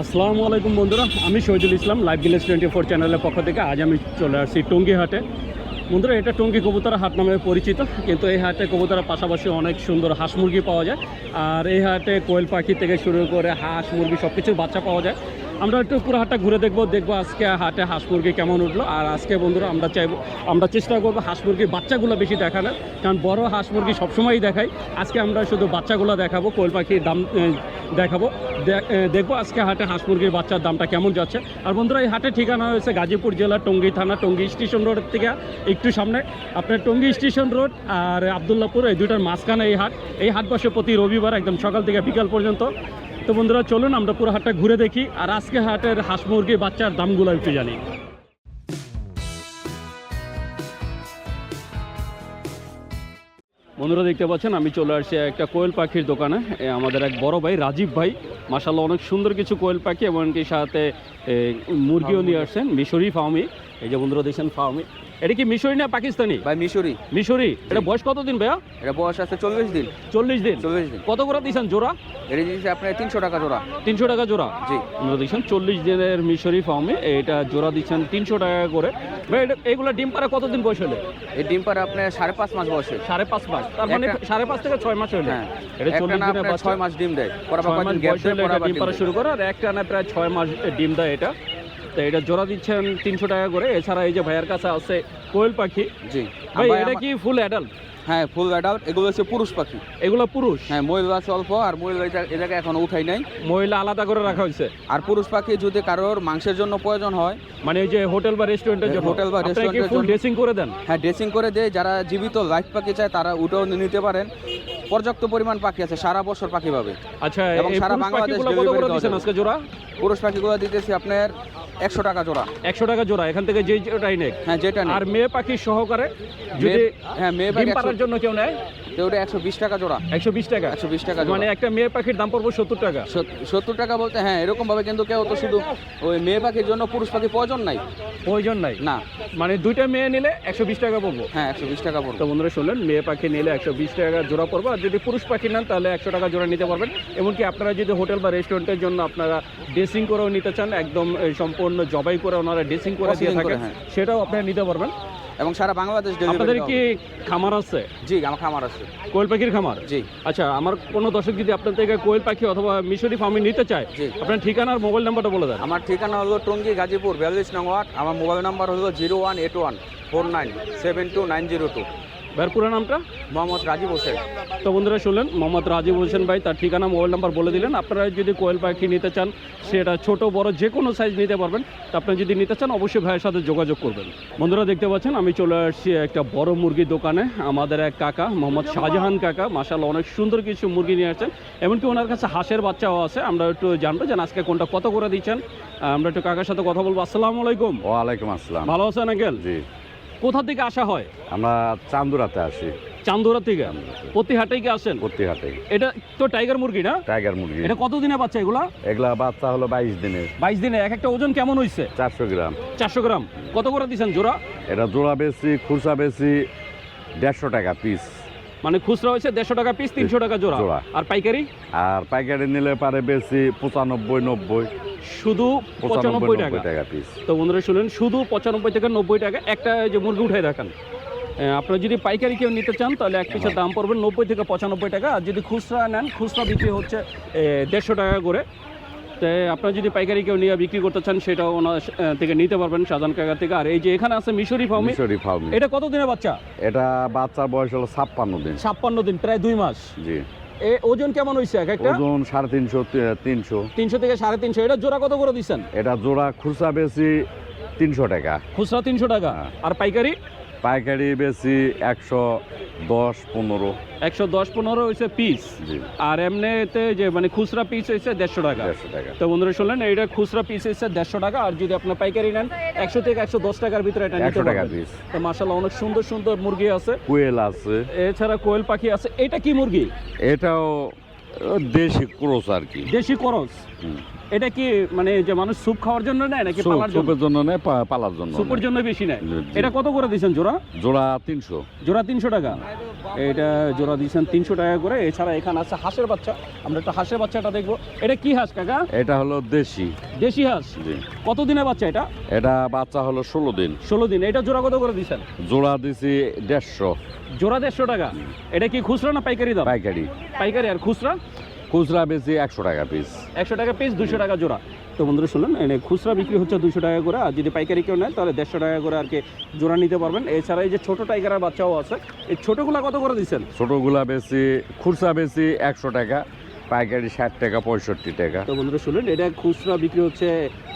আসসালামু আলাইকুম বন্ধুরা, আমি শহীদুল ইসলাম লাইভ ভিলেজ 24 চ্যানেলের পক্ষ থেকে আজ আমি চলে আসছি টঙ্গী হাটে। বন্ধুরা, এটা টঙ্গী কবুতর হাট নামে পরিচিত, কিন্তু এই হাটে কবুতরের পাশাপাশি অনেক সুন্দর হাঁস মুরগি পাওয়া যায়। আর এই হাটে কোয়েল পাখি থেকে শুরু করে হাঁস মুরগি সব কিছুর বাচ্চা পাওয়া যায়। আমরা একটু পুরো হাটটা ঘুরে দেখবো আজকে হাটে হাঁস মুরগি কেমন উঠলো। আর আজকে বন্ধুরা আমরা চেষ্টা করবো হাঁস মুরগির বাচ্চাগুলো বেশি দেখানোর, কারণ বড় হাঁস মুরগি সবসময়ই দেখাই। আজকে আমরা শুধু বাচ্চাগুলো দেখাবো, কোয়েল পাখির দাম দেখাবো, দেখবো আজকে হাটে হাঁস মুরগির বাচ্চার দামটা কেমন যাচ্ছে। আর বন্ধুরা, এই হাটের ঠিকানা হয়েছে গাজীপুর জেলার টঙ্গী থানা, টঙ্গী স্টেশন রোডের থেকে একটু সামনে আপনার টঙ্গী স্টেশন রোড আর আবদুল্লাপুর, এই দুটার মাঝখানে এই হাট বসে প্রতি রবিবার একদম সকাল থেকে বিকাল পর্যন্ত। তো বন্ধুরা, চলুন আমরা পুরো হাটটা ঘুরে দেখি আর আজকে হাটের হাঁস মুরগির বাচ্চার দামগুলো একটু জানি। বন্ধুরা, দেখতে পাচ্ছেন আমি চলে আসছি একটা কোয়েল পাখির দোকানে। আমাদের এক বড় ভাই রাজীব ভাই মাশাআল্লাহ অনেক সুন্দর কিছু কোয়েল পাখি এমনকি সাথে মুরগিও নিয়ে আসছেন, মিশরি ফার্মি। এই যে বন্ধুরা দেখছেন ফার্মি, এটা কি মিশরি না পাকিস্তানি? ভাই মিশরি। মিশরি। এটা বয়স কতদিন ভাইয়া? এটা বয়স আছে 40 দিন। 40 দিন। কত করে দিয়েছেন জোড়া? এটা দিয়েছে আপনার 300 টাকা জোড়া। 300 টাকা জোড়া? জি। আপনারা দেখছেন 40 দিনের মিশরি ফার্মে এটা জোড়া দিচ্ছেন 300 টাকা করে। ভাই এগুলো ডিম পাড়া কতদিন বয়স হলে? এই ডিম পাড়া আপনার 5.5 মাস বয়সে। 5.5 মাস, তার মানে 5.5 থেকে 6 মাস হলে। হ্যাঁ, এটা 40 দিনের বাচ্চা, 6 মাস ডিম দেয়। পরে কয়েকদিন গ্যাপ দিয়ে ডিম পাড়া শুরু করে আর একটা না প্রায় 6 মাস ডিম দেয় এটা। তো এটা জোড়া দিচ্ছেন 300 টাকা করে। এছাড়া এই যে ভাইয়ের কাছে আছে কোয়েল পাখি। জি ভাই, এটা কি ফুল অ্যাডাল্ট? হ্যাঁ, ফুল অ্যাডাল্ট। এগুলো হচ্ছে পুরুষ পাখি। এগুলো পুরুষ? হ্যাঁ, মহিলা আছে অল্প, আর মহিলা এটাকে এখনো উঠাই নাই, মহিলা আলাদা করে রাখা হয়েছে। আর পুরুষ পাখি যদি কারোর মাংসের জন্য প্রয়োজন হয়, মানে এই যে হোটেল বা রেস্টুরেন্টের জন্য, হোটেল বা রেস্টুরেন্টের জন্য ড্রেসিং করে দেন? হ্যাঁ, ড্রেসিং করে দেয়। যারা জীবিত লাইফ পাখি চায় তারা উঠেও নিতে পারেন। পর্যাপ্ত পরিমাণ পাখি আছে, সারা বছর পাখি পাবে। আচ্ছা, এবং সারা বাংলাদেশ কত করে দিচ্ছেন আজকে জোড়া? পুরুষ পাখিগুলো দিতেছি আপনার 100 টাকা জোড়া। 100 টাকা জোড়া, এখান থেকে যেটাই নেই। হ্যাঁ, যেটা নেই। আর মেয়ে পাখি সহকারে যদি মেয়ে ডিম পাড়ার জন্য কেউ নেয়, ওটা 120 টাকা জোড়া। 120 টাকা? 120 টাকা। মানে একটা মেয়ে পাখির দাম পড়বে 70 টাকা। 70 টাকা বলতে হ্যাঁ এরকম ভাবে, কিন্তু কেউ তো শুধু ওই মেয়ে পাখির জন্য পুরুষ পাখি প্রয়োজন নাই। প্রয়োজন নাই না, মানে দুইটা মেয়ে নিলে 120 টাকা পড়বো। হ্যাঁ, 120 টাকা পড়বে। তো বন্ধুরা শুনলেন, মেয়ে পাখি নিলে 120 টাকা জোড়া পড়বে, আর যদি পুরুষ পাখি নেন তাহলে 100 টাকা জোড়া নিতে পারবেন। এমনকি আপনারা যদি হোটেল বা রেস্টুরেন্টের জন্য আপনারা ড্রেসিং করেও নিতে চান, একদম সম্পূর্ণ জবাই করে ওনারা ড্রেসিং করে দিয়ে থাকেন, সেটাও আপনারা নিতে পারবেন। এবং সারা বাংলাদেশ আপনাদের কি খামার আছে? জি, আমার খামার আছে, কোয়েল পাখির খামার। জি। আচ্ছা, আমার কোনো দর্শক যদি আপনার থেকে কোয়েল পাখি অথবা মিশরি ফার্মিং নিতে চায়, আপনার ঠিকানা আর মোবাইল নাম্বারটা বলে দেন। আমার ঠিকানা হলো টঙ্গী গাজীপুর 42 নং ওয়ার্ড। আমার মোবাইল নাম্বার হলো 01814972902। ভাইয়ের পুরো নামটা? মোহাম্মদ রাজীব হোসেন। তো বন্ধুরা শুনলেন, মোহাম্মদ রাজীব হোসেন ভাই তার ঠিকানা মোবাইল নাম্বার বলে দিলেন। আপনারা যদি কোয়েল পাখি নিতে চান, সেটা ছোট বড় যে কোনো সাইজ নিতে পারবেন। তো আপনারা যদি নিতে চান অবশ্যই ভাইয়ের সাথে যোগাযোগ করবেন। বন্ধুরা, দেখতে পাচ্ছেন আমি চলে আসছি একটা বড় মুরগির দোকানে। আমাদের এক কাকা মোহাম্মদ শাহজাহান কাকা মাশাআল্লাহ অনেক সুন্দর কিছু মুরগি নিয়ে আসছেন, এমনকি ওনার কাছে হাঁসের বাচ্চাও আছে। আমরা একটু জানবো যে আজকে কোনটা কত করে দিচ্ছেন। আমরা একটু কাকার সাথে কথা বলবো। আসসালামু আলাইকুম। ওয়ালাইকুম আসসালাম। ভালো আছেন আঙ্কেল? জি। কোথা থেকে আসা হয়? আমরা চান্দুরাতে আসি। চান্দুরা থেকে? প্রতি হাটেই কি আসেন? প্রতি হাটে। এটা তো টাইগার মুরগি না? টাইগার মুরগি। এটা কত দিনে বাচ্চা এগুলা? এগুলা বাচ্চা হলো 22 দিনের। 22 দিনে। এক একটা ওজন কেমন হইছে? 400 গ্রাম। 400 গ্রাম। কত করে দিচ্ছেন জোড়া? এটা জোড়া বেশি, খুচরা বেশি 150 টাকা পিস। মানে খুচরা হয়েছে 150 টাকা পিস, 300 টাকা জোড়া। আর পাইকারি? আর পাইকারি নিলে পারে বেশি 95 90। শুধু 95 টাকা পিস। তো বন্ধুরা শুনেন, শুধু 95 থেকে 90 টাকা একটা যে মুরগি উঠাই রাখেন। আপনারা যদি পাইকারি কেউ নিতে চান তাহলে এক পিসের দাম পড়বে 90 থেকে 95 টাকা। আর যদি খুচরা নেন, খুচরা বিক্রি হচ্ছে 150 টাকা করে। তো আপনারা যদি পাইকারি কেউ নিয়ে বিক্রি করতে চান সেটাও ওনার থেকে নিতে পারবেন, শাহজাহান কাকা থেকে। আর এই যে এখানে আছে মিশরি ফার্মি। মিশরি ফার্মি। এটা কত দিনের বাচ্চা? এটা বাচ্চার বয়স হলো 56 দিন। 56 দিন, প্রায় 2 মাস। জি। ওজন কেমন হইছে এক একটা? ওজন 350 300 থেকে 350। এটা জোড়া কত করে দিচ্ছেন? এটা জোড়া খুচরা বেশি 300 টাকা। খুচরা 300 টাকা। আর পাইকারি? পাইকারি বেশি 110-15। 110-15 হয়েছে পিস। আর এমনিতে যে মানে খুচরা পিস হয়েছে 150 টাকা। তো বন্ধুরা শুনলেন, এইটা খুচরা পিস হয়েছে 150 টাকা। আর যদি আপনার পাইকারি নেন 100 থেকে 110 টাকার ভিতরে এটা নিতে পারবেন। তো মাশাআল্লাহ অনেক সুন্দর সুন্দর মুরগি আছে, কোয়েল আছে, এছাড়া কোয়েল পাখি আছে। এটা কি মুরগি? এটাও দেশি ক্রস আর কি। দেশি ক্রস। এটা কি মানে যে মানুষ স্যুপ খাওয়ার জন্য নেয় নাকি পালার জন্য? স্যুপের জন্য নেয়, পালার জন্য। স্যুপের জন্য বেশি নেয়। এটা কত করে দিবেন জোড়া? জোড়া 300। জোড়া 300 টাকা। এটা জোড়া দিয়েছেন 300 টাকা করে। এছাড়া এখানে আছে হাঁসের বাচ্চা, আমরা একটা হাঁসের বাচ্চাটা দেখবো। এটা কি হাঁস কাকা? এটা হলো দেশি। দেশি হাঁস। জি। কত দিনের বাচ্চা এটা? এটা বাচ্চা হলো 16 দিন। 16 দিন। এটা জোড়া কত করে দিচ্ছেন? জোড়া দিছি 150। জোড়া 150 টাকা। এটা কি খুচরা না পাইকারি দাম? পাইকারি। পাইকারি। আর খুচরা? খুচরা বেশি 100 টাকা পিস। 100 টাকা পিস, 200 টাকা জোড়া। তো বন্ধুরা শুনলেন, এনে খুচরা বিক্রি হচ্ছে 200 টাকা করে, আর যদি পাইকারি কেউ নেয় তাহলে 150 টাকা করে আর কি জোড়া নিতে পারবেন। এছাড়া এই যে ছোট টাইগারের বাচ্চাও আছে, এই ছোটোগুলা কত করে দিচ্ছেন? ছোটগুলা বেশি, খুচরা বেশি 100 টাকা, পাইকারি 60 টাকা 65 টাকা। তো বন্ধুরা শুনলেন, এটা খুচরা বিক্রি হচ্ছে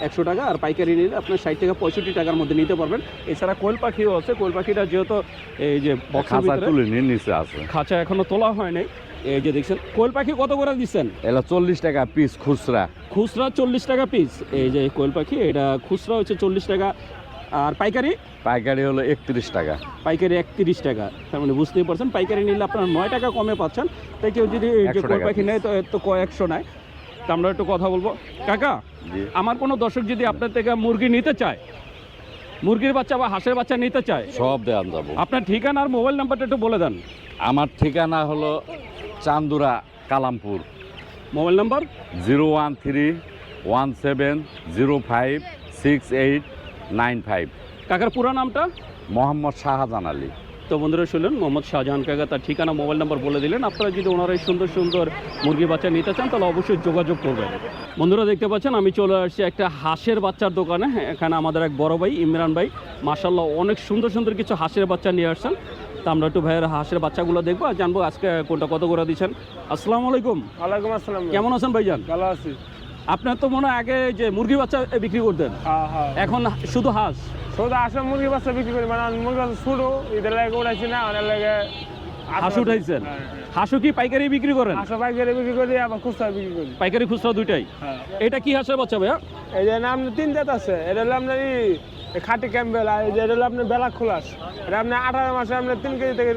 100 টাকা, আর পাইকারি নিলে আপনার 60 টাকা 65 টাকার মধ্যে নিতে পারবেন। এছাড়া কোয়েল পাখিও আছে। কোয়েল পাখিটা যেহেতু এই যে বক্সের খাঁচা ভিতরে তুলে নিয়ে নিচে আছে, খাঁচা এখনো তোলা হয় নাই। এই যে দেখছেন, কোয়েল পাখি কত করে দিচ্ছেন? এলা 40 টাকা পিস খুচরা। খুচরা 40 টাকা পিস। এই যে কোয়েল পাখি, এটা খুচরা হচ্ছে 40 টাকা, আর পাইকারি? পাইকারি হলো 31 টাকা। পাইকারি 31 টাকা। তার মানে বুঝতেই পারছেন, পাইকারি নিলে আপনারা 9 টাকা কমে পাচ্ছেন। তাই কেউ যদি এই যে 100 কোয়েল টাকা পাখি নেয় তো এর তো কয়েকশো নেয়। তা আমরা একটু কথা বলবো। কাকা, জি। আমার কোনো দর্শক যদি আপনার থেকে মুরগি নিতে চায়, মুরগির বাচ্চা বা হাঁসের বাচ্চা নিতে চায়, সব দেওয়ান যাবো। আপনার ঠিকানা আর মোবাইল নাম্বারটা একটু বলে দেন। আমার ঠিকানা হলো চান্দুরা, কালামপুর। Mobile number? 01317056895। কাকার পুরো নামটা? মোহাম্মদ শাহজাহান আলী। তো বন্ধুরা শুনলেন, মোহাম্মদ শাহজাহান কাকা তার ঠিকানা, মোবাইল নাম্বার বলে দিলেন। আপনারা যদি ওনারা এই সুন্দর সুন্দর মুরগি বাচ্চা নিতে চান তাহলে অবশ্যই যোগাযোগ করবেন। বন্ধুরা দেখতে পাচ্ছেন, আমি চলে আসছি একটা হাঁসের বাচ্চার দোকানে। এখানে আমাদের এক বড় ভাই ইমরান ভাই মাশাআল্লাহ অনেক সুন্দর সুন্দর কিছু হাঁসের বাচ্চা নিয়ে আসছেন। তা আমরা একটু ভাইয়ের হাঁসের বাচ্চাগুলো দেখবো আর জানবো আজকে কোনটা কত করে দিচ্ছেন। আসসালামু আলাইকুম। ওয়ালাইকুম আসসালাম। কেমন আছেন ভাইজান? ভালো আছি। আপনার তো মনে হয় আগে যে মুরগি বাচ্চা বিক্রি করতেন, হ্যাঁ। এখন শুধু হাঁস? শুধু আসলে মুরগি বাচ্চা বিক্রি করি, মানে আমি মুরগি বাচ্চা ছোট, এদের লাগে উঠাইছি না, ওদের লাগে হাঁস উঠাইছেন? হাঁসও কি পাইকারি বিক্রি করেন? হাঁস পাইকারি বিক্রি করি, আবার খুচরা বিক্রি করি। পাইকারি খুচরা দুইটাই? হ্যাঁ। এটা কি হাঁসের বাচ্চা ভাইয়া? এই যে না আপনার 3 জাত আছে। এটা হলো আপনার খাটি ক্যাম্বেল, আর এই যে এটা হলো আপনার বেলা খোলাস। এটা আপনার 18 মাসে আপনার 3 কেজি থেকে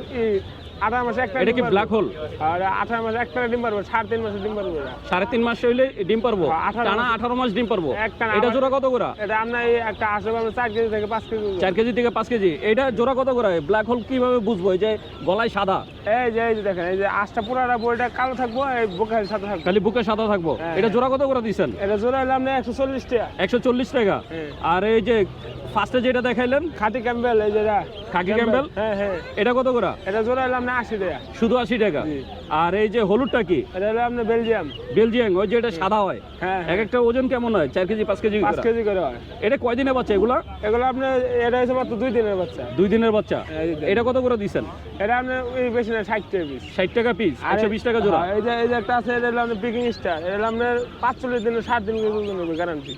18 মাসে একটা। এটা কি ব্ল্যাক হোল? আর 18 মাসে একটা ডিম পারবো, 3.5 মাসে ডিম পারবো। 3.5 মাস হইলে ডিম পারবো? 18 টানা 18 মাস ডিম পারবো? একটানা। এটা জোড়া কত করে? এটা আপনার একটা আসবে আপনার 4 কেজি থেকে 5 কেজি। 4 কেজি থেকে 5 কেজি। এটা জোড়া কত করে? ব্ল্যাক হোল কিভাবে বুঝবো? এই যে গলায় সাদা, এই যে দেখেন, এই যে আঁশটা পুরাটা বইটা কালো থাকবো, এই বুকের সাথে থাকবো, খালি বুকে সাদা থাকবো। হ্যাঁ। এটা জোড়া কত করে দিচ্ছেন? এটা জোড়া হলো আপনার 140 টাকা। 140 টাকা। হ্যাঁ। আর এই যে ফার্স্টে যেটা দেখাইলেন খাটি ক্যাম্বেল, এই যে খাকি ক্যাম্বেল, হ্যাঁ, এটা কত করে? এটা জোড়া হলো আপনার 80 টাকা। শুধু 80 টাকা? জি। আর এই যে হলুদটা কি? এটা হলো আপনার বেলজিয়াম। বেলজিয়ান, ওই যে এটা সাদা হয়, হ্যাঁ, এক একটা ওজন কেমন হয়? 4 কেজি 5 কেজি 5 করে? কেজি করে হয়। এটা কয়দিনের বাচ্চা এগুলা? এগুলো আপনার এটা হচ্ছে মাত্র 2 দিনের বাচ্চা। 2 দিনের বাচ্চা। এই যে এটা কত করে দিচ্ছেন? এটা আপনার ওই বেশি না, 60 টাকা পিস। 60 টাকা পিস, আর 120 টাকা জোড়া। হ্যাঁ, এই যে একটা আছে, এটা হলো আপনার পিকিং স্টার। এটা হলো আপনার 45 দিনে 7 দিন কেজি হবে গ্যারান্টি।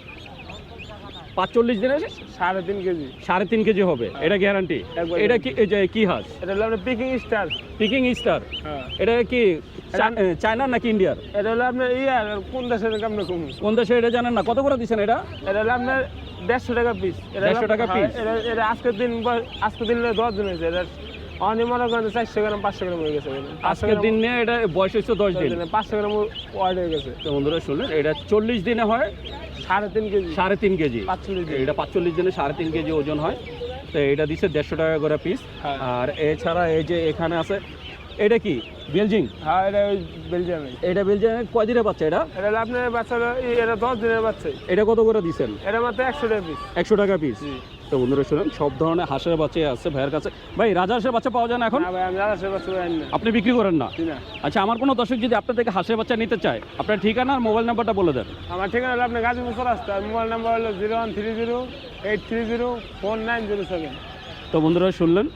45 দিনে 3.5 কেজি। 3.5 কেজি হবে, এটা গ্যারান্টি। একবার এটা কি এই যে কি হাঁস? এটা হলো আপনার পিকিং স্টার। Peking star. হ্যাঁ। এটা কি চায়না নাকি ইন্ডিয়ার? এটা হলো আপনার কোন দেশের আপনি কম? কোন দেশে এটা জানেন না? কত করে দিচ্ছেন এটা? এটা হলো আপনার 150 টাকা পিস। 150 টাকা পিস? এটা আজকের দিন 10 দিন হয়েছে। এটা অনেক মনে করেন 400 গ্রাম 500 গ্রাম হয়ে গেছে। আজকের দিন নিয়ে এটা বয়স হচ্ছে 10 দিন। 500 গ্রাম ওয়ার্ড হয়ে গেছে। তো বন্ধুরা শুনলেন, এটা 40 দিনে হয় 3.5 কেজি। 3.5 কেজি। 45 দিন। এটা 45 দিনে 3.5 কেজি ওজন হয়। তো এটা দিচ্ছে 150 টাকা করে পিস। হ্যাঁ। আর এছাড়া এই যে এখানে আছে, এটা কি বেলজিং? হ্যাঁ, এটা ওই বেলজিয়ামে। এটা বেলজিয়ামের কয় দিনের বাচ্চা এটা? এটা হলো আপনার বাচ্চা, এটা 10 দিনের বাচ্চা। এটা কত করে দিচ্ছেন? এটা মাত্র 100 টাকা পিস। 100 টাকা পিস। তো বন্ধুরা শুনেন, সব ধরনের হাঁসের বাচ্চা আছে ভাইয়ের কাছে। ভাই, রাজা হাঁসের বাচ্চা পাওয়া যায় না এখন? না ভাই, আমি রাজহাঁসের বাচ্চা আনি না। আপনি বিক্রি করেন না? না। আচ্ছা, আমার কোনো দর্শক যদি আপনার থেকে হাঁসের বাচ্চা নিতে চায়, আপনার ঠিকানা আর মোবাইল নাম্বারটা বলে দেন। আমার ঠিকানা হলো আপনার গাজীপুর রাস্তা। মোবাইল নাম্বার হলো 013083049007। তো বন্ধুরা শুনলেন,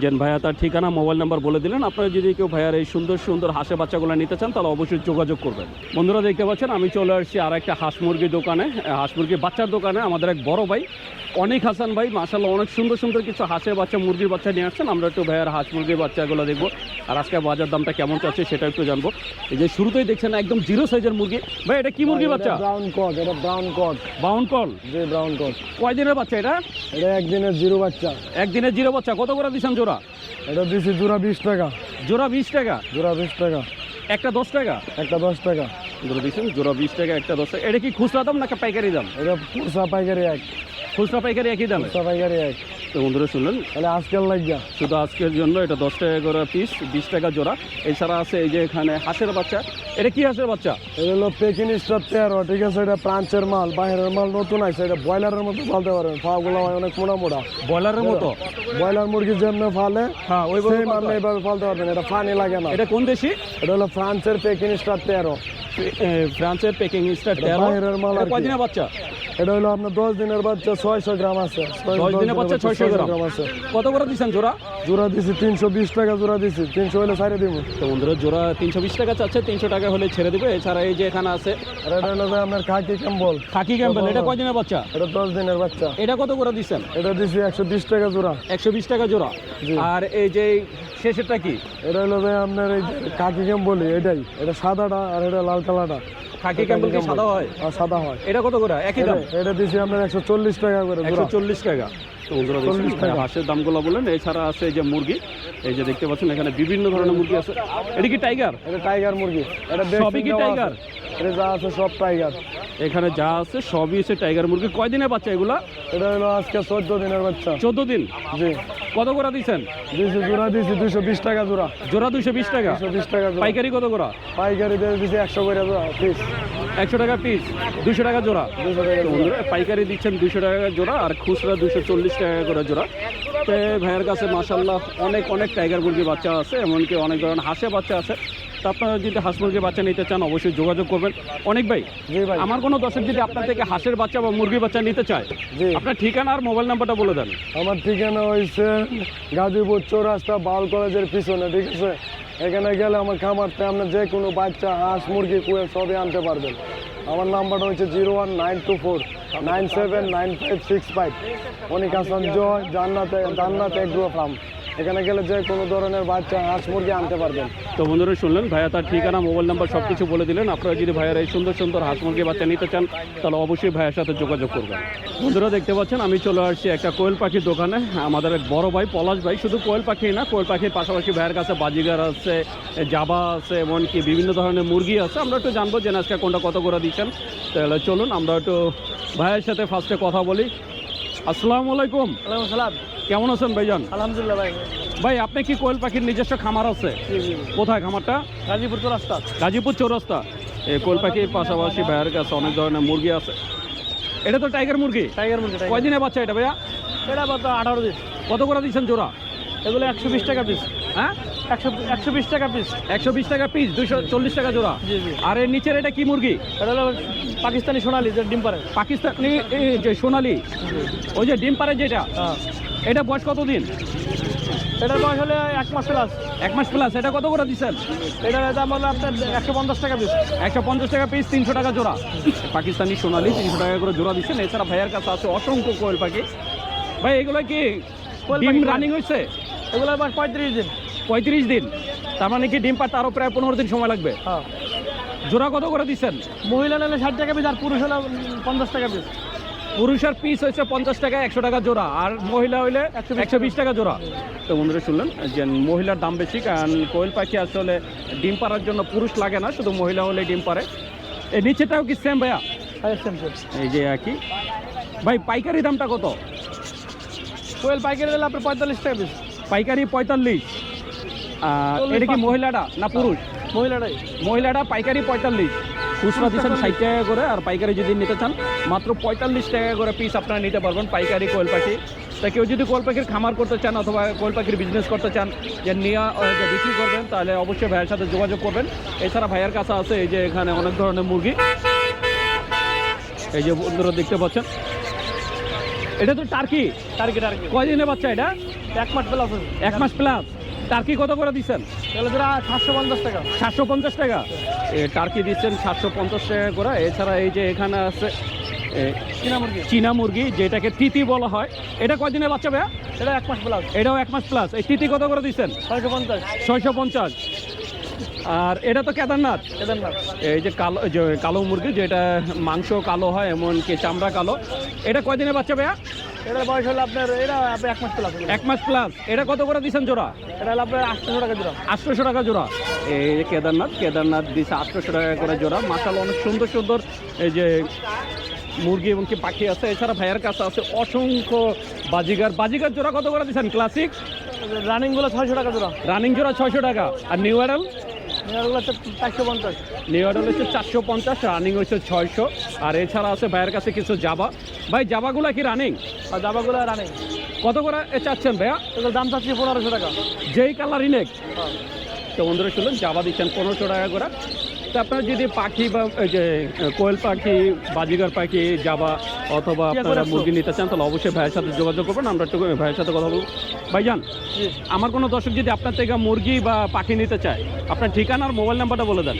জেন ভাইয়া তার ঠিকানা মোবাইল নাম্বার বলে দিলেন। আপনারা যদি কেউ ভাইয়ার এই সুন্দর সুন্দর হাঁসের বাচ্চাগুলো নিতে চান তাহলে অবশ্যই যোগাযোগ করবেন। বন্ধুরা দেখতে পাচ্ছেন, আমি চলে আসছি আর একটা হাঁস মুরগির দোকানে, হাঁস মুরগির বাচ্চার দোকানে। আমাদের এক বড় ভাই অনেক হাসান ভাই মাশাআল্লাহ অনেক সুন্দর সুন্দর কিছু হাঁসের বাচ্চা মুরগির বাচ্চা নিয়ে আসছেন। আমরা একটু ভাইয়ার হাঁস মুরগির বাচ্চাগুলো দেখবো, আর আজকে বাজার দামটা কেমন চাচ্ছে সেটা একটু জানবো। এই যে শুরুতেই দেখছেন একদম 0 সাইজের মুরগি। ভাই, এটা কি মুরগির বাচ্চা? ব্রাউন কট। এটা ব্রাউন কট। বাউন কল? জি, ব্রাউন কট। কয় দিনের বাচ্চা এটা? এটা একদিনের 0 বাচ্চা। একদিনের 0 বাচ্চা। কত করে দিচ্ছেন জোড়া? এটা দিছি জোড়া 20 টাকা। জোড়া 20 টাকা? জোড়া 20 টাকা। একটা 10 টাকা? একটা 10 টাকা। জোড়া দিচ্ছেন, জোড়া 20 টাকা, একটা 10 টাকা। এটা কি খুচরা দাম নাকি পাইকারি দাম? এটা খুচরা পাইকারি এক। খুচরা পাইকারি একই দামে? খুচরা পাইকারি এক। তো বন্ধুরা শুনলেন, তাহলে আজকাল লাগিয়া শুধু আজকের জন্য এটা 10 টাকা করে পিস, 20 টাকা জোড়া। এছাড়া আছে এই যে এখানে হাঁসের বাচ্চা। এটা কি হাঁসের বাচ্চা? এটা হলো পেকিং স্টার 13, ঠিক আছে? এটা ফ্রান্সের মাল, বাইরের মাল নতুন আছে। এটা ব্রয়লারের মতো ফালতে পারেন, পাগুলো হয় অনেক মোটা মোটা, ব্রয়লারের মতো। ব্রয়লার মুরগি যেমন ফালে হ্যাঁ, ওইভাবে সেই মাল এইভাবে ফালতে পারবেন, এটা পানি লাগে না। এটা কোন দেশি? এটা হলো ফ্রান্সের পেকিং স্টার 13, ফ্রান্সের পেকিং স্টার এটা বাইরের মাল আর কি। কয়দিনের বাচ্চা? এটা হলো আপনার 10 দিনের বাচ্চা, 600 গ্রাম আছে। 10 দিনের বাচ্চা 600 গ্রাম আছে। কত করে দিচ্ছেন জোড়া? জোড়া দিছি 320 টাকা জোড়া দিছি, 300 হলে ছাড়ে দিব। তো বন্ধুরা জোড়া 320 টাকা চাচ্ছে, 300 টাকা হলে ছেড়ে দেবে। এছাড়া এই যে এখানে আছে আর এটা হলো যে আপনার খাকি ক্যাম্বল, খাকি ক্যাম্পেল। এটা কয়দিনের বাচ্চা? এটা 10 দিনের বাচ্চা। এটা কত করে দিচ্ছেন? এটা দিছি 120 টাকা জোড়া। 120 টাকা জোড়া। জি। আর এই যে শেষেরটা কি? এটা হলো যে আপনার এই যে কাকি ক্যাম্বলি, এটাই। এটা সাদাটা আর এটা লাল কালারটা। খাকি ক্যাম্পেল কি সাদা হয়? আর সাদা হয়। এটা কত করে? একই দাম? এটা দিছি আপনার 140 টাকা করে জোড়া। 140 টাকা। তো বন্ধুরা দেখছেন 40 টাকা। হাঁসের দামগুলো বললেন। এছাড়া আছে এই যে মুরগি, এই যে দেখতে পাচ্ছেন এখানে বিভিন্ন ধরনের মুরগি আছে। এটা কি টাইগার? এটা টাইগার মুরগি। এটা সবই কি টাইগার? এটা যা আছে সব টাইগার। এখানে যা আছে সবই হচ্ছে টাইগার মুরগি। কয়দিনের বাচ্চা এগুলা? এটা হলো আজকে 14 দিনের বাচ্চা। 14 দিন। জি। কত করে দিচ্ছেন? দিছি জোড়া দিছি 220 টাকা জোড়া। জোড়া 220 টাকা। 220 টাকা জোড়া। পাইকারি কত করে? পাইকারি দিয়ে দিছি 100 করে জোড়া পিস। 100 টাকা পিস, 200 টাকা জোড়া। 200 টাকা তো বন্ধুরা পাইকারি দিচ্ছেন 200 টাকা জোড়া, আর খুচরা 240 টাকা করে জোড়া। তো এই ভাইয়ের কাছে মাশাআল্লাহ অনেক অনেক টাইগার মুরগি বাচ্চা আছে, এমনকি অনেক ধরনের হাঁসের বাচ্চা আছে। তো আপনারা যদি হাঁস মুরগির বাচ্চা নিতে চান অবশ্যই যোগাযোগ করবেন। অনেক ভাই, জি ভাই। আমার কোনো দর্শক যদি আপনার থেকে হাঁসের বাচ্চা বা মুরগির বাচ্চা নিতে চায়, জি। আপনার ঠিকানা আর মোবাইল নাম্বারটা বলে দেন। আমার ঠিকানা হয়েছে গাজীপুর চৌরাস্তা বাউল কলেজের পিছনে, ঠিক আছে? এখানে গেলে আমার খামারতে আপনার যে কোনো বাচ্চা, হাঁস, মুরগি, কুয়ে সবই আনতে পারবেন। আমার নাম্বারটা হচ্ছে 01924979565। অনেক হাসান জয়, জান্নাত এগ্রো ফার্ম। এখানে গেলে যে কোনো ধরনের বাচ্চা, হাঁস, মুরগি আনতে পারবেন। তো বন্ধুরা শুনলেন, ভাইয়া তার ঠিকানা, মোবাইল নাম্বার সব কিছু বলে দিলেন। আপনারা যদি ভাইয়ার এই সুন্দর সুন্দর হাঁস মুরগি বাচ্চা নিতে চান তাহলে অবশ্যই ভাইয়ের সাথে যোগাযোগ করবেন। বন্ধুরা দেখতে পাচ্ছেন আমি চলে আসছি একটা কোয়েল পাখির দোকানে। আমাদের এক বড় ভাই পলাশ ভাই শুধু কোয়েল পাখি না, কোয়েল পাখির পাশাপাশি ভাইয়ের কাছে বাজিগার আছে, জাবা আছে, এমনকি বিভিন্ন ধরনের মুরগি আছে। আমরা একটু জানবো যে আজকে কোনটা কত করে দিচ্ছেন। তাহলে চলুন আমরা একটু ভাইয়ের সাথে ফার্স্টে কথা বলি। আসসালামু আলাইকুম। ওয়ালাইকুম সালাম। কেমন আছেন ভাইজান? আলহামদুলিল্লাহ ভাই। ভাই আপনি কি কোয়েল পাখির নিজস্ব খামার আছে? কোথায় খামারটা? গাজীপুর চৌরাস্তা। গাজীপুর চৌরাস্তা। এই কোয়েল পাখির পাশাপাশি ভাইয়ের কাছে অনেক ধরনের মুরগি আছে। এটা তো টাইগার মুরগি। টাইগার মুরগি। কয়দিনের বাচ্চা এটা ভাইয়া? এটা কত? 18 দিন। কত করে দিচ্ছেন জোড়া? এগুলো 120 টাকা পিস। হ্যাঁ, 120 টাকা পিস। 120 টাকা পিস, 240 টাকা জোড়া। জি জি। আর এর নিচের এটা কি মুরগি? এটা হলো পাকিস্তানি সোনালি, যে ডিম পারে। পাকিস্তানি এই যে সোনালি, ওই যে ডিম পারে যেটা, হ্যাঁ। এটা বয়স কত দিন? এটার বয়স হলে 1 মাস প্লাস। 1 মাস প্লাস। এটা কত করে দিচ্ছেন? এটার দাম হলো আপনার 150 টাকা পিস। 150 টাকা পিস, 300 টাকা জোড়া। পাকিস্তানি সোনালি 300 টাকা করে জোড়া দিচ্ছেন। এছাড়া ভাইয়ের কাছে আছে অসংখ্য কোয়েল পাখি। ভাই এগুলো কি কোয়েল ডিম পাখি রানিং হয়েছে? এগুলোর বয়স 35 দিন। 35 দিন। তার মানে কি ডিম পাড়তে আরও প্রায় 15 দিন সময় লাগবে। হ্যাঁ। জোড়া কত করে দিচ্ছেন? মহিলা নিলে 60 টাকা পিস, আর পুরুষ হলে 50 টাকা পিস। পুরুষের পিস হচ্ছে 50 টাকা, 100 টাকা জোড়া। আর মহিলা হইলে 120 টাকা জোড়া। তো বন্ধুরা শুনলেন যে মহিলার দাম বেশি, কারণ কোয়েল পাখি আসলে ডিম পাড়ার জন্য পুরুষ লাগে না, শুধু মহিলা হলে ডিম পারে। এই নিচেটাও কি সেম ভাইয়া? এই যে একই। ভাই পাইকারি দামটা কত? কোয়েল পাইকারি দিলে আপনার 45 টাকা পিস। পাইকারি 45। আর এটা কি মহিলাটা না পুরুষ? মহিলাটাই। মহিলাটা পাইকারি 45, খুচরা দিচ্ছেন 60 টাকা করে। আর পাইকারি যদি নিতে চান মাত্র 45 টাকা করে পিস আপনারা নিতে পারবেন পাইকারি কোয়েল পাখি। তা কেউ যদি কোয়েল পাখির খামার করতে চান অথবা কোয়েল পাখির বিজনেস করতে চান, যে নিয়ে যে বিক্রি করবেন, তাহলে অবশ্যই ভাইয়ের সাথে যোগাযোগ করবেন। এছাড়া ভাইয়ের কাছে আছে এই যে এখানে অনেক ধরনের মুরগি। এই যে বন্ধুরা দেখতে পাচ্ছেন, এটা তো টার্কি। টার্কি। কয়দিনের বাচ্চা এটা? 1 মাস প্লাস। 1 মাস প্লাস। টার্কি কত করে দিচ্ছেন? এগুলো জোড়া 750 টাকা। 750 টাকা। টার্কি দিচ্ছেন 750 টাকা করে। এছাড়া এই যে এখানে আছে চীনা মুরগি, যেটাকে তিতি বলা হয়। এটা কয়দিনের বাচ্চা ভাইয়া? এটা 1 মাস প্লাস। এটাও 1 মাস প্লাস। এই তিতি কত করে দিচ্ছেন? 650। 650। আর এটা তো কেদারনাথ। এই যে কালো মুরগি, যেটা মাংস কালো হয়, এমনকি চামড়া কালো। এটা কয়দিনের বাচ্চা ভাইয়া? এটার বয়স হলো আপনার 1 মাস প্লাস। 1 মাস প্লাস। এটা কত করে দিচ্ছেন জোড়া? এটা হলো আপনার 800 টাকা জোড়া। 800 টাকা জোড়া। এই যে কেদারনাথ দিচ্ছে 800 টাকা করে জোড়া। মাশাআল্লাহ অনেক সুন্দর সুন্দর এই যে মুরগি এবং কি পাখি আছে। এছাড়া ভাইয়ের কাছে আছে অসংখ্য বাজিগার। বাজিগার জোড়া কত করে দিচ্ছেন? ক্লাসিক রানিংগুলো 600 টাকা জোড়া, রানিং জোড়া 600 টাকা। আর নিউ অ্যাডাল? এগুলো হচ্ছে 450। নিউ অ্যাডাল হচ্ছে 450, রানিং হচ্ছে 600। আর এছাড়া আছে ভাইয়ের কাছে কিছু জাবা। ভাই জাবাগুলো কি রানিং? আর জামাগুলো রানিং। কত করে চাচ্ছেন ভাইয়া? এগুলো দাম চাচ্ছি 1500 টাকা। যেই কালারই নেক। তো বন্ধুরা শুনলেন, জাবা দিচ্ছেন 1500 টাকা করে। তো আপনারা যদি পাখি বা এই যে কোয়েল পাখি, বাজিগার পাখি, জাবা অথবা আপনারা মুরগি নিতে চান তাহলে অবশ্যই ভাইয়ের সাথে যোগাযোগ করবেন। আমরা একটু ভাইয়ের সাথে কথা বলবো। ভাইজান, আমার কোনো দর্শক যদি আপনার থেকে মুরগি বা পাখি নিতে চায়, আপনার ঠিকানা আর মোবাইল নাম্বারটা বলে দেন।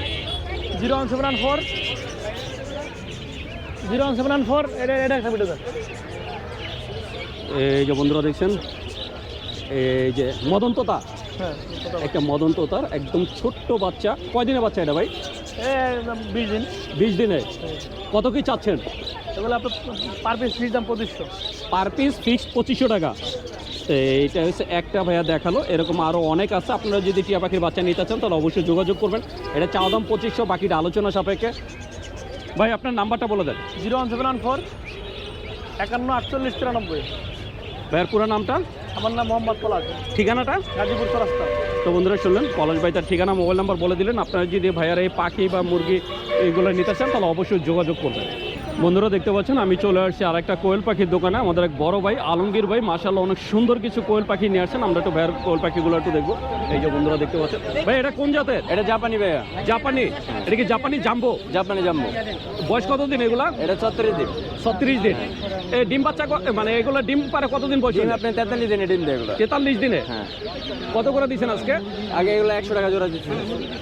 01794 এটা একটা ভিডিও দেন। এই যে বন্ধুরা দেখছেন, এই যে মদন তোতা, হ্যাঁ, একটা মদন তোতার একদম ছোট্ট বাচ্চা। কয়দিনের বাচ্চা এটা ভাই? 20 দিন। 20 দিনে। কত কি চাচ্ছেন? এগুলো আপনার পার পিস ফিস দাম 2500। পার পিস ফিক্সড 2500 টাকা। তো এইটা হচ্ছে একটা ভাইয়া দেখালো, এরকম আরও অনেক আছে। আপনারা যদি টিয়া পাখির বাচ্চা নিতে চান তাহলে অবশ্যই যোগাযোগ করবেন। এটা চাওয়া দাম 2500, বাকিটা আলোচনা সাপেক্ষে। ভাই আপনার নাম্বারটা বলে দেন। 01794 51 48 93। ভাইয়ের পুরো নামটা? আমার নাম মোহাম্মদ পলাশ, ঠিকানাটা? গাজীপুর চৌরাস্তা। তো বন্ধুরা শুনলেন, পলাশ ভাই তার ঠিকানা, মোবাইল নাম্বার বলে দিলেন। আপনারা যদি ভাইয়ার এই পাখি বা মুরগি এইগুলো নিতে চান তাহলে অবশ্যই যোগাযোগ করবেন। বন্ধুরা দেখতে পাচ্ছেন, আমি চলে আসছি আর একটা কোয়েল পাখির দোকানে। আমাদের এক বড় ভাই আলমগীর ভাই মাশাআল্লাহ অনেক সুন্দর কিছু কোয়েল পাখি নিয়ে আসছেন। আমরা একটু ভাইয়ের কোয়েল পাখিগুলো একটু দেখবো। এই যে বন্ধুরা দেখতে পাচ্ছেন, ভাই এটা কোন জাতের? এটা জাপানি ভাইয়া, জাপানি। এটা কি জাপানি জাম্বো? জাপানি জাম্বো। বয়স কতদিন এগুলা? এটা 36 দিন। 36 দিন। এই ডিম বাচ্চা মানে এগুলো ডিম পারে কতদিন বয়স? ডিম আপনি 43 দিনে ডিম দেয় এগুলো। 43 দিনে। হ্যাঁ। কত করে দিচ্ছেন আজকে? আগে এগুলো 100 টাকা জোড়া দিচ্ছি,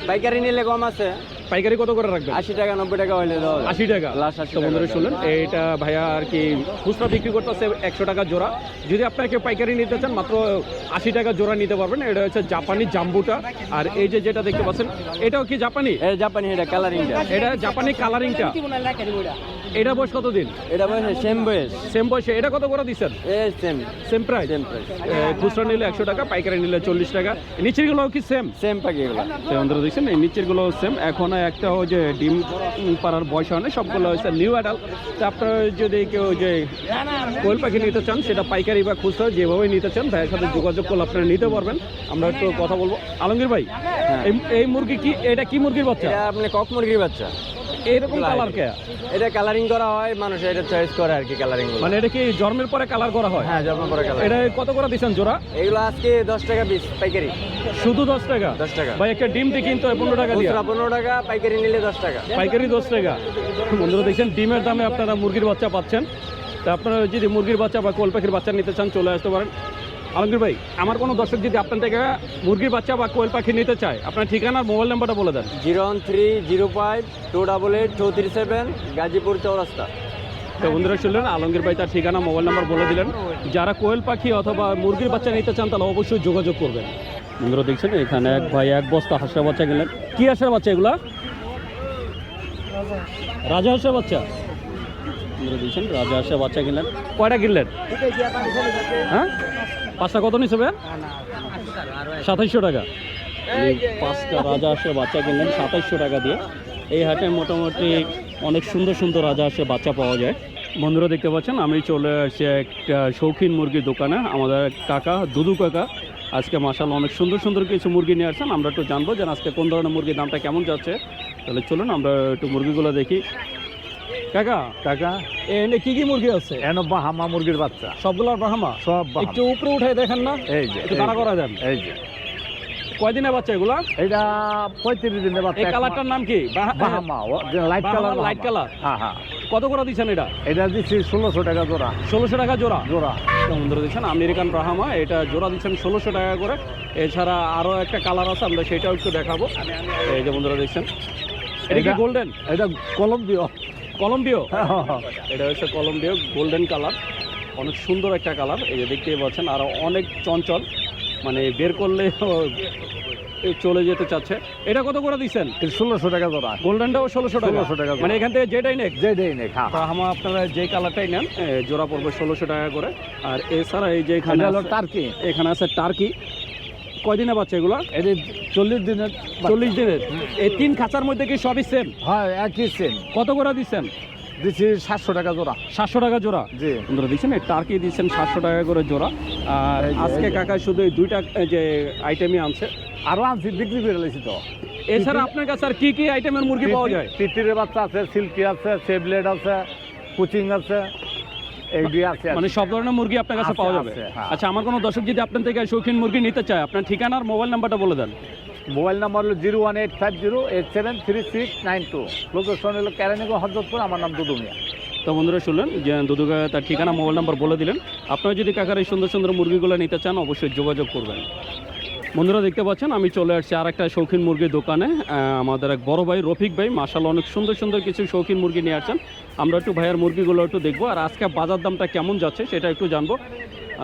পাইকারি নিলে কম আছে। পাইকারি কত করে রাখবেন? 80 টাকা 90 টাকা হইলে দাও। 80 টাকা লাস্ট 80 তো বন্ধুরা শুনলেন, এইটা ভাইয়া আর কি খুচরা বিক্রি করতেছে 100 টাকা জোড়া। যদি আপনারা কেউ পাইকারি নিতে চান মাত্র 80 টাকা জোড়া নিতে পারবেন। এটা হচ্ছে জাপানি জাম্বুটা। আর এই যে যেটা দেখতে পাচ্ছেন, এটাও কি জাপানি? এটা জাপানি, এটা কালারিংটা। এটা জাপানি কালারিংটা। এটা বয়স কতদিন? এটা বয়স সেম বয়স। সেম বয়সে। এটা কত করে দিচ্ছেন? Same same price. Same price. খুচরা নিলে 100 টাকা, পাইকারি নিলে 40 টাকা। নিচের গুলো কি সেম? সেম পাখি এগুলো। তো বন্ধুরা দেখছেন, এই নিচের গুলো সেম। এখন একটা ওই যে ডিম পাড়ার বয়স হয় না, সবগুলো হচ্ছে নিউ অ্যাডাল্ট। তো আপনারা যদি কেউ যে কোয়েল পাখি নিতে চান, সেটা পাইকারি বা খুচরা যেভাবে নিতে চান ভাইয়ের সাথে যোগাযোগ করলে আপনারা নিতে পারবেন। আমরা একটু কথা বলবো। আলমগীর ভাই, এই মুরগি কি, এটা কি মুরগির বাচ্চা? এটা আপনি কক মুরগির বাচ্চা। এরকম কালার কে? এটা কালারিং করা হয়, মানুষ এটা চয়েস করে আর কি কালারিং। মানে এটা কি জন্মের পরে কালার করা হয়? হ্যাঁ, জন্ম পরে কালার। এটা কত করে দিচ্ছেন জোড়া? এগুলো আজকে 10 টাকা পিস পাইকারি। শুধু 10 টাকা? 10 টাকা। ভাই একটা ডিম দিয়ে কিন্তু 15 টাকা দিয়ে। 15 টাকা, পাইকারি নিলে 10 টাকা। পাইকারি 10 টাকা। বন্ধুরা দেখছেন, ডিমের দামে আপনারা মুরগির বাচ্চা পাচ্ছেন। তা আপনারা যদি মুরগির বাচ্চা বা কোয়েল পাখির বাচ্চা নিতে চান চলে আসতে পারেন। আলমগীর ভাই, আমার কোনো দর্শক যদি আপনার থেকে মুরগির বাচ্চা বা কোয়েল পাখি নিতে চায়, আপনার ঠিকানা আর মোবাইল নাম্বারটা বলে দেন। 01305288237, গাজীপুর চৌরাস্তা। তো বন্ধুরা শুনলেন, আলমগীর ভাই তার ঠিকানা মোবাইল নাম্বার বলে দিলেন। যারা কোয়েল পাখি অথবা মুরগির বাচ্চা নিতে চান তাহলে অবশ্যই যোগাযোগ করবেন। বন্ধুরা দেখছেন, এখানে এক ভাই 1 বস্তা হাঁসের বাচ্চা কিনলেন। কি হাঁসের বাচ্চা এগুলা? রাজা হাঁসের বাচ্চা। বন্ধুরা দেখছেন, রাজা হাঁসের বাচ্চা কিনলেন। কয়টা কিনলেন? হ্যাঁ, 5টা কত নিচ্ছে ভাই? 2700 টাকা। 5টা রাজা হাঁসের বাচ্চা কিনলেন 2700 টাকা দিয়ে। এই হাটে মোটামুটি অনেক সুন্দর সুন্দর রাজা হাঁসের বাচ্চা পাওয়া যায়। বন্ধুরা দেখতে পাচ্ছেন, আমি চলে আসছি একটা শৌখিন মুরগির দোকানে। আমাদের কাকা, দুদু কাকা আজকে মাশাআল্লাহ অনেক সুন্দর সুন্দর কিছু মুরগি নিয়ে আসছেন। আমরা একটু জানবো যে আজকে কোন ধরনের মুরগির দামটা কেমন যাচ্ছে। তাহলে চলুন আমরা একটু মুরগিগুলো দেখি। কাকা, এনে কি কি মুরগি আছে? এনো বাহামা মুরগির বাচ্চা, সবগুলোর বাহামা? সব একটু উপরে উঠে দেখেন না, এই যে একটু দাঁড়া করা দেন। এই যে কয়দিনের বাচ্চা এগুলা? এটা 35 দিনের বাচ্চা। এই কালারটার নাম কি? Bahama, light colour. Light colour. হ্যাঁ হ্যাঁ। কত করে দিচ্ছেন এটা? এটা দিচ্ছি 1600 টাকা জোড়া। 1600 টাকা জোড়া? জোড়া। বন্ধুরা দেখছেন, আমেরিকান ব্রাহ্মা, এটা জোড়া দিচ্ছেন 1600 টাকা করে। এছাড়া আরও একটা কালার আছে, আমরা সেটাও একটু দেখাবো। এই যে বন্ধুরা দেখছেন, এটা কি গোল্ডেন? এটা কলম্বিয়। কলম্বিয়? এটা হচ্ছে কলম্বিয় গোল্ডেন কালার, অনেক সুন্দর একটা কালার। এই যে দেখতেই পাচ্ছেন, আর অনেক চঞ্চল, মানে বের করলে চলে যেতে চাচ্ছে। এটা কত করে দিচ্ছেন? 1600 টাকা জোড়া। গোল্ডেনটাও 1600 টাকা? 1600 টাকা। মানে এখান থেকে যেটাই নেক? যেটাই নেক। হ্যাঁ, ব্রাহ্মা আপনারা যে কালারটাই নেন জোড়া পড়বে 1600 টাকা করে। আর এছাড়া এই যে এখানে হলো টার্কি। এখানে আছে টার্কি। কয়দিনের বাচ্চা এগুলো? এটি 40 দিনের। 40 দিনের। এই 3 খাঁচার মধ্যে কি সবই সেম? হ্যাঁ, একই সেম। কত করে দিচ্ছেন? দিচ্ছি 700 টাকা জোড়া। 700 টাকা জোড়া। জি। বন্ধুরা দেখছেন এই টার্কি দিচ্ছেন 700 টাকা করে জোড়া। আর এই যে, আজকে এই যে। কাকা শুধু এই দুইটা যে আইটেমই আনছে, আরো আনছি, বিক্রি করে লেছি তো। এছাড়া আপনার কাছে আর কি কি আইটেমের মুরগি পাওয়া যায়? তিতিরের বাচ্চা আছে, সিল্কি আছে, সেবলেট আছে, কুচিং আছে, এইগুলি আছে। মানে সব ধরনের মুরগি আপনার কাছে আছে, পাওয়া যাবে। আছে, হ্যাঁ। আচ্ছা, আমার কোনো দর্শক যদি আপনার থেকে শৌখিন মুরগি নিতে চায়, আপনার ঠিকানা আর মোবাইল নাম্বারটা বলে দেন। মোবাইল নাম্বার হলো 01850873692। লোকেশন হলো কেরানীগঞ্জ, হযরতপুর। আমার নাম দুদু মিয়া। তো বন্ধুরা শুনলেন যে দুদু কাকা তার ঠিকানা মোবাইল নাম্বার বলে দিলেন। আপনারা যদি কাকার এই সুন্দর সুন্দর মুরগিগুলো নিতে চান অবশ্যই যোগাযোগ করবেন। বন্ধুরা দেখতে পাচ্ছেন আমি চলে আসছি আর একটা শৌখিন মুরগির দোকানে। আমাদের এক বড় ভাই রফিক ভাই মাশাআল্লাহ অনেক সুন্দর সুন্দর কিছু শৌখিন মুরগি নিয়ে আসছেন। আমরা একটু ভাইয়ের মুরগিগুলো একটু দেখবো, আর আজকে বাজার দামটা কেমন যাচ্ছে সেটা একটু জানবো।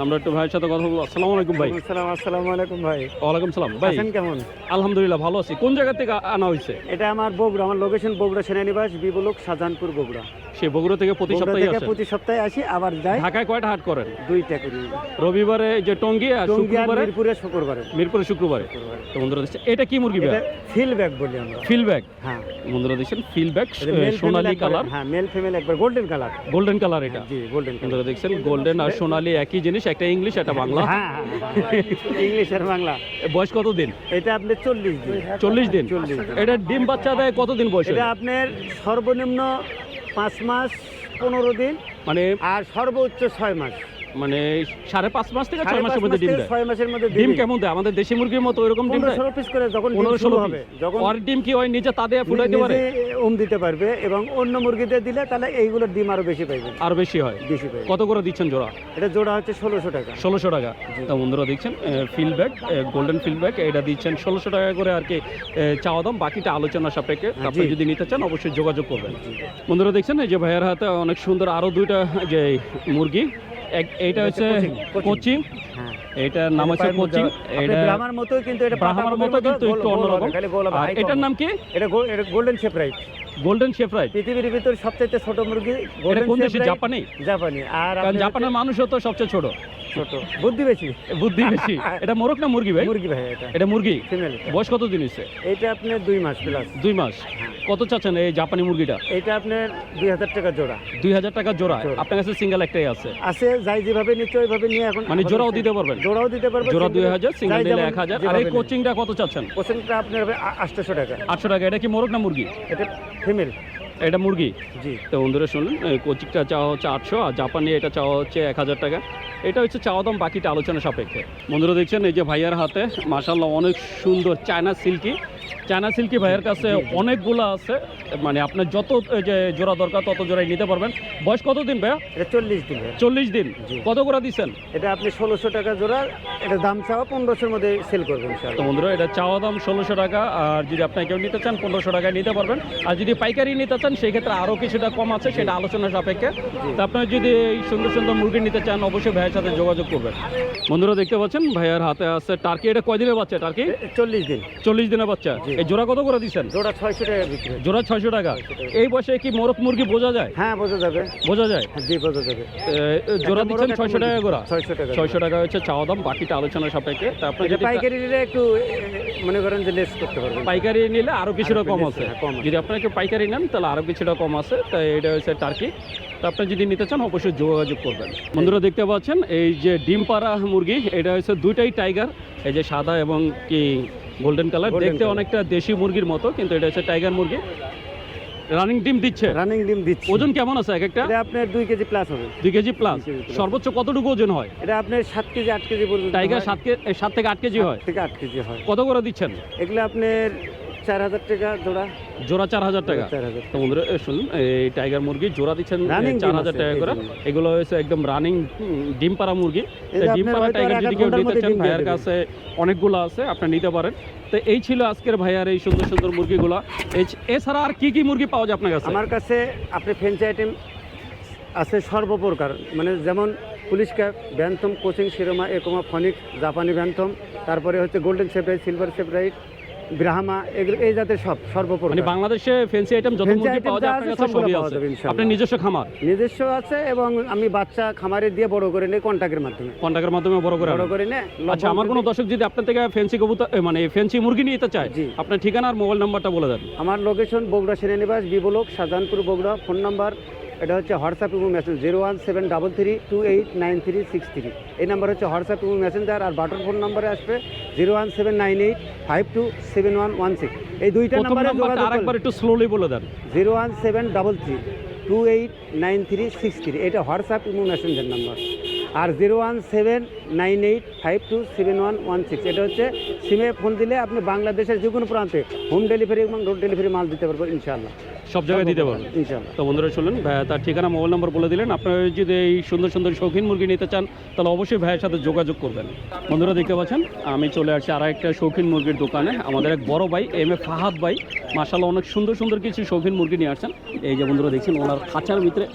আমরা একটু ভাইয়ের সাথে কথা বলবো। আসসালামু আলাইকুম ভাই। আসসালামু আলাইকুম ভাই। ওয়ালাইকুম সালাম ভাই। আছেন কেমন? আলহামদুলিল্লাহ ভালো আছি। কোন জায়গা থেকে আনা হয়েছে? এটা আমার বগুড়া, আমার লোকেশন বগুড়া সেনানিবাস, বিবলক, শাহজাহানপুর, বগুড়া। সে বগুড়া থেকে প্রতি বগুড়া সপ্তাহে থেকে আসে? প্রতি সপ্তাহে আসি, আবার যাই। ঢাকায় কয়টা হাট করেন? 2টা করি। রবিবারে যে টঙ্গী আর টঙ্গী আর শুক্রবারে মিরপুরে শুক্রবারে। মিরপুরে শুক্রবারে। তো বন্ধুরা দেখছেন এটা কি মুরগি ভাই? এটা ফিল ব্যাগ বলি আমরা। ফিল ব্যাগ। হ্যাঁ, বন্ধুরা দেখছেন ফিল ব্যাগ, এটা male সোনালী female একবার- কালার, হ্যাঁ, মেল ফিমেল একবার গোল্ডেন কালার। গোল্ডেন কালার এটা। জি, গোল্ডেন কালার। বন্ধুরা দেখছেন গোল্ডেন আর সোনালী একই জিনিস, একটা ইংলিশ একটা বাংলা। হ্যাঁ, ইংলিশ আর বাংলা। বয়স কত দিন? এটা আপনি 40 দিন। 40 দিন। 40 দিন। এটা ডিম বাচ্চা দেয় কতদিন বয়সে? এটা আপনার সর্বনিম্ন 5 মাস 15 দিন, মানে আর সর্বোচ্চ 6 মাস। মানে 5.5 মাস থেকে 6 5.5 মাসের মধ্যে ডিম দেয়। 6 মাসের মধ্যে ডিম কেমন দেয়? আমাদের দেশি মুরগির মতো এরকম ডিম দেয়? 15-16 পিস করে যখন ডিম 15-16 শুরু পিস হবে, যখন আর ডিম কি হয় নিজে তাদের ফুটাইতে পারে? নিজে দিতে পারবে, এবং অন্য মুরগিদের দিলে তাহলে এইগুলোর ডিম আরো বেশি পাইবে। আর বেশি হয়? বেশি পাইবে। কত করে দিচ্ছেন জোড়া? এটা জোড়া হচ্ছে 1600 টাকা। 1600 টাকা। তো বন্ধুরা দেখছেন ফিল ব্যাগ, গোল্ডেন ফিল ব্যাগ এটা দিচ্ছেন 1600 টাকা করে আর কি চাওয়া দাম, বাকিটা আলোচনা সাপেক্ষে। আপনি যদি নিতে চান অবশ্যই যোগাযোগ করবেন। বন্ধুরা দেখছেন এই যে ভাইয়ের হাতে অনেক সুন্দর আরো দুইটা যে মুরগি, এইটা হচ্ছে কোচিং, হ্যাঁ, এটার নাম হচ্ছে কোচিং। এটা ব্রাহ্মার মতোই, কিন্তু এটা ব্রাহ্মার মতো কিন্তু একটু অন্যরকম। আর এটার নাম কি? এটা গোল্ডেন শেফরাইট। গোল্ডেন শেফরাইট। পৃথিবীর ভিতর সবচেয়ে ছোট মুরগি এটা গোল্ডেন কোন দেশে? শেফরাইট। জাপানি? জাপানি। আর কারণ আপনার জাপানের মানুষও তো সবচেয়ে ছোট, ছোট, বুদ্ধি বেশি। বুদ্ধি বেশি। এটা মোরগ না মুরগি ভাই? মুরগি ভাই, এটা এটা মুরগি। ফিমেল। বয়স কত দিন হয়েছে? এটা আপনার 2 মাস প্লাস। 2 মাস। কত চাচ্ছেন এই জাপানি মুরগিটা? এটা আপনার 2000 টাকা জোড়া। 2000 টাকা জোড়া। জোড়া। আপনার কাছে সিঙ্গেল একটাই আছে? আছে, যাই যেভাবে নিচ্ছে ওইভাবে নিয়ে এখন মানে জোড়াও দিতে পারবেন? জোড়াও দিতে পারবেন। জোড়া 2000, সিঙ্গেল যাই দিলে যেমন 1000। আর যেভাবে এই নেন। কোচিংটা কত চাচ্ছেন? কোচিংটা আপনার হবে 800 টাকা। 800 টাকা। এটা কি মোরগ না মুরগি? এটা ফিমেল। এটা মুরগি। জি। তো বন্ধুরা শুনুন, কোচিংটা চাওয়া হচ্ছে 800, আর জাপানি এটা চাওয়া হচ্ছে 1000 টাকা। এটা হচ্ছে চাওয়া দাম, বাকিটা আলোচনা সাপেক্ষে। বন্ধুরা দেখছেন এই যে ভাইয়ার হাতে মাশাআল্লাহ অনেক সুন্দর চায়না সিল্কি। চায়না সিল্কি ভাইয়ের কাছে অনেকগুলো আছে, মানে আপনার যত যে জোড়া দরকার তত জোড়াই নিতে পারবেন। বয়স কত দিন ভাইয়া? এটা 40 দিন। 40 দিন। জি। কত করে দিচ্ছেন? এটা আপনি 1600 টাকা জোড়া। এটা দাম চাওয়া 1500-র মধ্যে সেল করবেন তো ইনশাআল্লাহ। বন্ধুরা এটা চাওয়া দাম 1600 টাকা, আর যদি আপনি কেউ নিতে চান 1500 টাকায় নিতে পারবেন। আর যদি পাইকারি নিতে চান সেই ক্ষেত্রে আরও কিছুটা কম আছে, সেটা আলোচনা সাপেক্ষে। তো আপনারা যদি এই সুন্দর সুন্দর মুরগি নিতে চান অবশ্যই ভাইয়ের সাথে যোগাযোগ করবেন। বন্ধুরা দেখতে পাচ্ছেন ভাইয়ের হাতে আছে টার্কি। এটা কয় দিনের বাচ্চা টার্কি? 40 দিন। 40 দিনের বাচ্চা। এই জোড়া কত করে দিচ্ছেন? জোড়া 600 টাকা বিক্রি হয়। জোড়া 600 টাকা। এই বয়সে কি মোরগ মুরগি বোঝা যায়? হ্যাঁ, বোঝা যাবে। বোঝা যায়। জি, বোঝা যাবে। জোড়া একটা দিচ্ছেন মোরগ, 600 টাকা করে? 600 টাকা। 600 টাকা হচ্ছে চাওয়া দাম, বাকিটা আলোচনা সাপেক্ষে। তা আপনি এটা যদি পাইকারি নিলে একটু মনে করেন যে লেস করতে পারবেন। পাইকারি নিলে আরও কিছুটা আরো কম বেশি, আছে। হ্যাঁ, কম আছে। যদি আপনাকে পাইকারি নেন তাহলে আরও কিছুটা কম আছে। তাই এটা হচ্ছে টার্কি। তো আপনি যদি নিতে চান অবশ্যই যোগাযোগ করবেন। বন্ধুরা দেখতে পাচ্ছেন এই যে ডিম পাড়া মুরগি, এটা হচ্ছে দুইটাই টাইগার। এই যে সাদা এবং কি গোল্ডেন কালার, Golden দেখতে color। অনেকটা দেশি মুরগির মতো, কিন্তু এটা হচ্ছে টাইগার মুরগি। রানিং ডিম দিচ্ছে। রানিং ডিম দিচ্ছে। ওজন কেমন আছে এক একটা? এটা আপনার 2 কেজি প্লাস হবে। 2 কেজি প্লাস। 2 KG plus। সর্বোচ্চ কতটুকু ওজন হয়? এটা আপনার 7 কেজি 8 কেজি পর্যন্ত টাইগার হয়। 7 থেকে 8 কেজি হয়। 7 থেকে 8 কেজি হয়। কত করে দিচ্ছেন? এগুলো আপনার 4000 টাকা জোড়া। জোড়া 4000 টাকা। 4000। তো বন্ধুরা শুনুন, এই টাইগার মুরগি জোড়া দিচ্ছেন Running ডিম 4000 আছে টাকা করে। এই জন্য। এগুলো হচ্ছে একদম রানিং ডিম পাড়া মুরগি। এই যে ডিম আপনার পাড়া হয়তো টাইগার আর যদি এক কেউ ঘন্টার নিতে মধ্যে চান ডিম দিয়ে ভাইয়ের দেবে। কাছে অনেকগুলো আছে, আপনি নিতে পারেন। তো এই ছিল আজকের ভাইয়ার এই সুন্দর সুন্দর মুরগিগুলো। এছাড়া আর কি কি মুরগি পাওয়া যায় আপনার কাছে? আমার কাছে আপনি ফ্যান্সি আইটেম আছে সর্বপ্রকার, মানে যেমন পুলিশ ক্যাপ, ব্যান্থম, কোচিং, শিরোমা, একোমা, ফনিক্স, জাপানি ব্যান্থম, তারপরে হচ্ছে গোল্ডেন সেপ্রাইট, সিলভার সেপ্রাইট, ব্রাহ্মা, এগুলো এই জাতের সব মানে সর্বপ্রকার। বাংলাদেশে ফ্যান্সি আইটেম যত Fancy মুরগি item পাওয়া যায় যা আপনার আছে কাছে সবগুলো সবই পাওয়া আছে। যাবে ইনশাআল্লাহ। আপনার নিজস্ব খামার? নিজস্ব আছে, এবং আমি বাচ্চা খামারে দিয়ে বড় করে নিই কন্ট্যাক্টের মাধ্যমে। কন্ট্যাক্টের মাধ্যমে বড় করে বড় আনেন? করে নে। আচ্ছা, আমার কোনো দর্শক যদি আপনার থেকে ফ্যান্সি কবুতর মানে ফ্যান্সি মুরগি নিতে চায়, জি। আপনার ঠিকানা আর মোবাইল নাম্বারটা বলে দেন। আমার location Bogura সেনানিবাস, বিবলক, Shahjahanpur, Bogura. Phone number এটা হচ্ছে হোয়াটসঅ্যাপ এবং মেসেঞ্জার 01733289363। এই নাম্বার হচ্ছে হোয়াটসঅ্যাপ এবং মেসেঞ্জার। আর বাটন ফোন নাম্বারে আসবে 01798527116। এই দুইটা প্রথম নাম্বারে নাম্বারটা আরেকবার একটু স্লোলি বলে দেন। 01733289363। এটা হোয়াটসঅ্যাপ এবং মেসেঞ্জার নাম্বার। আর 01798527116 এটা হচ্ছে সিমে ফোন দিলে আপনি বাংলাদেশের যে কোনো প্রান্তে হোম ডেলিভারি এবং ডোর ডেলিভারি মাল দিতে পারবেন ইনশাআল্লাহ, সব জায়গায় দিতে পারবেন ইনশাআল্লাহ। তো বন্ধুরা শুনলেন, ভাইয়া তার ঠিকানা, মোবাইল নম্বর বলে দিলেন। আপনারা যদি এই সুন্দর সুন্দর শৌখিন মুরগি নিতে চান তাহলে অবশ্যই ভাইয়ের সাথে যোগাযোগ করবেন। বন্ধুরা দেখতে পাচ্ছেন আমি চলে আসছি আর একটা শৌখিন মুরগির দোকানে। আমাদের এক বড় ভাই এম এ ফাহাদ ভাই মাশাআল্লাহ অনেক সুন্দর সুন্দর কিছু শৌখিন মুরগি নিয়ে আসছেন। এই যে বন্ধুরা দেখছেন ওনার খাঁচার ভিতরে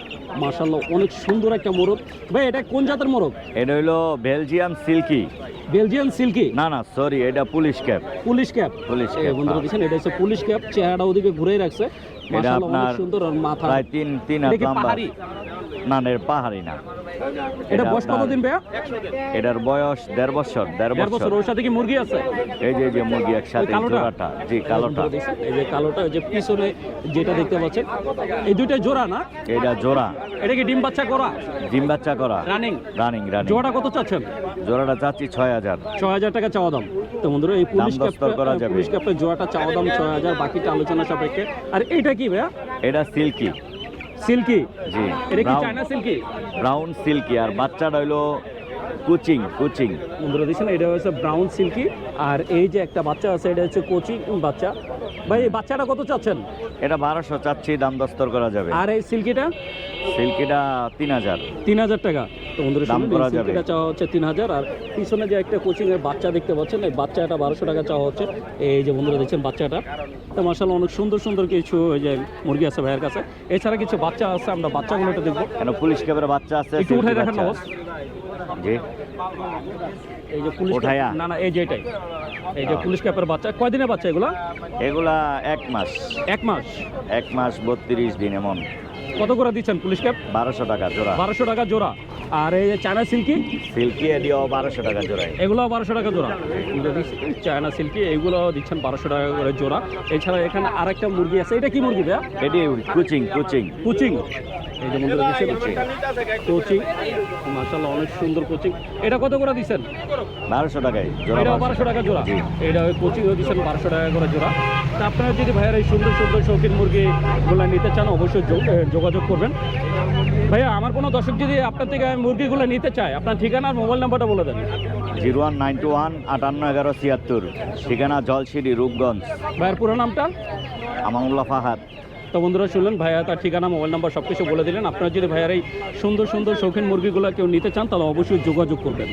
মাশাআল্লাহ অনেক সুন্দর একটা মোরগ। ভাই এটা কোন জাতের মোরগ? এটা হইলো বেলজিয়াম সিল্কি। Belgian silky? না না সরি, এটা police cap. Police cap? Police এই ক্যাপ, বন্ধুরা হ্যাঁ। দেখছেন এটা হচ্ছে পুলিশ ক্যাপ। চেহারা ওদিকে ঘুরেই রাখছে এটা মাশাআল্লাহ অনেক আপনার সুন্দর। আর মাথা প্রায় তিন হাত এটা কি লম্বা। পাহাড়ি? না না, এর পাহাড়ি না। এটা বয়স আপনার- কতদিন ভাইয়া? এটার বয়স 1.5 বছর। 1.5 বছর। ওর সাথে কি মুরগি আছে? এই যে মুরগি একসাথে, ওই কালোটা? জোড়াটা। জি কালোটা। এই যে কালোটা, ওই যে পিছনে যেটা দেখতে পাচ্ছেন এই দুইটা জোড়া না? এটা জোড়া। এটা কি ডিম বাচ্চা করা? ডিম বাচ্চা করা। রানিং? রানিং। জোড়াটা কত চাচ্ছেন? জোড়াটা চাচ্ছি 6000। 6000 টাকা চাওয়া দাম। তো বন্ধুরা এই পুলিশ দাম দস্তর করা যাবে। পুলিশ ক্যাপের জোড়াটা চাওয়া দাম 6000, বাকিটা আলোচনা সাপেক্ষে। আর এইটা কি ভাইয়া? এটা সিল্কি। সিল্কি? জি। এটা কি চায়না সিল্কি? Brown silky. আর বাচ্চাটা হইলো কুচিং। বন্ধুরা দেখছেন এটা হচ্ছে ব্রাউন সিল্কি। আর এই যে একটা বাচ্চা আছে এটা হচ্ছে কোচিং বাচ্চা। ভাই এই বাচ্চাটা কত চাচ্ছেন? এটা 1200 চাচ্ছি, দাম দস্তর করা যাবে। আর এই সিল্কিটা? সিল্কিটা 3000। 3000 টাকা। তো বন্ধুরা দাম শুনুন, করা এই সিল্কিটা যাবে। চাওয়া হচ্ছে 3000। আর পিছনে যে একটা কোচিং এর বাচ্চা দেখতে পাচ্ছেন এই বাচ্চাটা 1200 টাকা চাওয়া হচ্ছে। এই যে বন্ধুরা দেখছেন বাচ্চাটা। তো মাশাআল্লাহ অনেক সুন্দর সুন্দর কিছু ওই যে মুরগি আছে ভাইয়ের কাছে। এছাড়া কিছু বাচ্চা আছে, আমরা বাচ্চাগুলো একটু দেখবো। কেন পুলিশ ক্যাপের বাচ্চা আছে। একটু উঠাই সিল্কি দেখান না বাচ্চা। বস। জি। এই যে পুলিশ উঠাইয়া? না না, এই যে এটাই, এই যে পুলিশ ক্যাপের বাচ্চা। কয়দিনের বাচ্চা এগুলা? এগুলা 1 মাস। 1 মাস? 1 মাস 32 দিন এমন। কত করে দিচ্ছেন পুলিশ ক্যাপ? 1200 টাকা জোড়া। 1200 টাকা জোড়া। আর এই যে চায়না সিল্কি? সিল্কি এদিও 1200 টাকা জোড়ায়। এগুলো 1200 টাকা জোড়া। চায়না সিল্কি এগুলো দিচ্ছেন 1200 টাকা করে জোড়া। এছাড়া এখানে আরেকটা মুরগি আছে। এটা কি মুরগি ভাইয়া? এটি কুচিং। কোচিং? এই যে বন্ধুরা দিচ্ছেন কোচিং, মাশাআল্লাহ অনেক সুন্দর কোচিং। এটা কত করে দিচ্ছেন? 1200 টাকায় জোড়া। এটাও 1200 টাকা জোড়া। জি। এটা ওই কোচিংও দিচ্ছেন 1200 টাকা করে জোড়া। তা আপনারা যদি ভাইয়ার এই সুন্দর সুন্দর শৌখিন মুরগিগুলো নিতে চান অবশ্যই যোগাযোগ করবেন। ভাইয়া আমার কোনো দর্শক যদি আপনার থেকে মুরগিগুলো নিতে চায় আপনার ঠিকানা আর মোবাইল নাম্বারটা বলে দেন। 01921 581176। ঠিকানা জলসিঁড়ি, রূপগঞ্জ। ভাইয়ের পুরো নামটা? আমানুল্লাহ ফাহাদ। তো বন্ধুরা শুনলেন, ভাইয়া তার ঠিকানা, মোবাইল নাম্বার সব কিছু বলে দিলেন। আপনারা যদি ভাইয়ার এই সুন্দর সুন্দর শৌখিন মুরগিগুলো কেউ নিতে চান তাহলে অবশ্যই যোগাযোগ করবেন।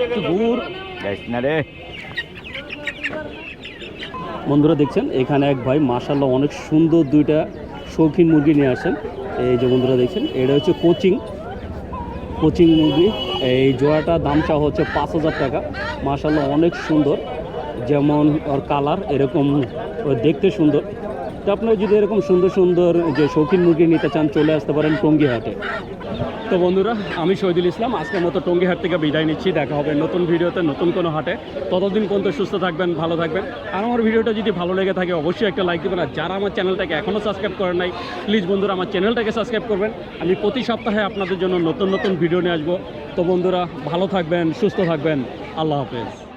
একটু দূর। যাইস না রে। বন্ধুরা দেখছেন এখানে এক ভাই মাশাআল্লাহ অনেক সুন্দর দুইটা শৌখিন মুরগি নিয়ে আসেন। এই যে বন্ধুরা দেখছেন এটা হচ্ছে কোচিং মুরগি। এই জোড়াটা দাম চাওয়া হচ্ছে 5000 টাকা। মাশাআল্লাহ অনেক সুন্দর, যেমন ওর কালার এরকম দেখতে সুন্দর। তো আপনারা যদি এরকম সুন্দর সুন্দর যে শৌখিন মুরগি নিতে চান চলে আসতে পারেন টঙ্গী হাটে। তো বন্ধুরা আমি শহীদুল ইসলাম আজকের মতো টঙ্গী হাট থেকে বিদায় নিচ্ছি। দেখা হবে নতুন ভিডিওতে নতুন কোনো হাটে। ততদিন পর্যন্ত সুস্থ থাকবেন, ভালো থাকবেন। আর আমার ভিডিওটা যদি ভালো লেগে থাকে অবশ্যই একটা লাইক দেবেন। আর যারা আমার চ্যানেলটাকে এখনও সাবস্ক্রাইব করেন নাই প্লিজ বন্ধুরা আমার চ্যানেলটাকে সাবস্ক্রাইব করবেন। আমি প্রতি সপ্তাহে আপনাদের জন্য নতুন নতুন ভিডিও নিয়ে আসবো। তো বন্ধুরা ভালো থাকবেন, সুস্থ থাকবেন। আল্লাহ হাফেজ।